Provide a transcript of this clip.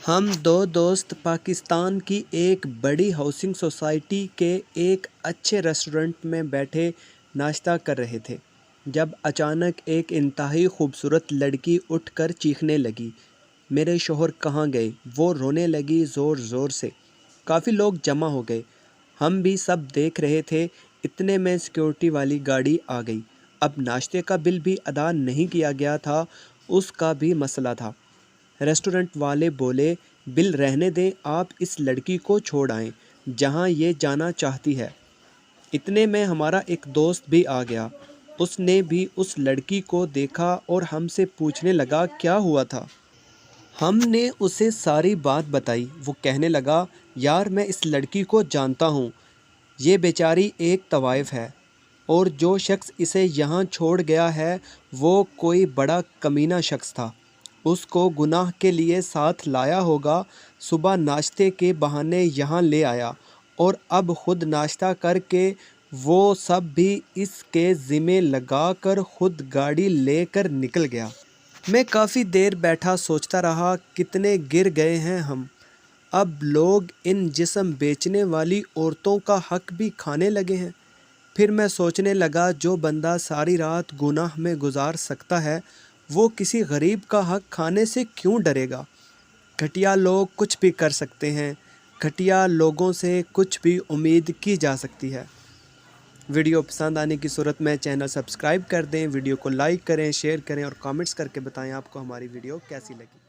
हम दो दोस्त पाकिस्तान की एक बड़ी हाउसिंग सोसाइटी के एक अच्छे रेस्टोरेंट में बैठे नाश्ता कर रहे थे जब अचानक एक इंतहाई खूबसूरत लड़की उठकर चीखने लगी, मेरे शौहर कहाँ गए? वो रोने लगी ज़ोर ज़ोर से। काफ़ी लोग जमा हो गए, हम भी सब देख रहे थे। इतने में सिक्योरिटी वाली गाड़ी आ गई। अब नाश्ते का बिल भी अदा नहीं किया गया था, उसका भी मसला था। रेस्टोरेंट वाले बोले, बिल रहने दें, आप इस लड़की को छोड़ आएं जहां ये जाना चाहती है। इतने में हमारा एक दोस्त भी आ गया, उसने भी उस लड़की को देखा और हमसे पूछने लगा क्या हुआ था। हमने उसे सारी बात बताई। वो कहने लगा, यार मैं इस लड़की को जानता हूँ, ये बेचारी एक तवाइफ है और जो शख्स इसे यहाँ छोड़ गया है वो कोई बड़ा कमीना शख्स था। उसको गुनाह के लिए साथ लाया होगा। सुबह नाश्ते के बहाने यहाँ ले आया और अब खुद नाश्ता करके वो सब भी इसके ज़िम्मे लगा कर खुद गाड़ी लेकर निकल गया। मैं काफ़ी देर बैठा सोचता रहा, कितने गिर गए हैं हम। अब लोग इन जिस्म बेचने वाली औरतों का हक भी खाने लगे हैं। फिर मैं सोचने लगा, जो बंदा सारी रात गुनाह में गुजार सकता है वो किसी गरीब का हक खाने से क्यों डरेगा। घटिया लोग कुछ भी कर सकते हैं, घटिया लोगों से कुछ भी उम्मीद की जा सकती है। वीडियो पसंद आने की सूरत में चैनल सब्सक्राइब कर दें, वीडियो को लाइक करें, शेयर करें और कमेंट्स करके बताएं आपको हमारी वीडियो कैसी लगी।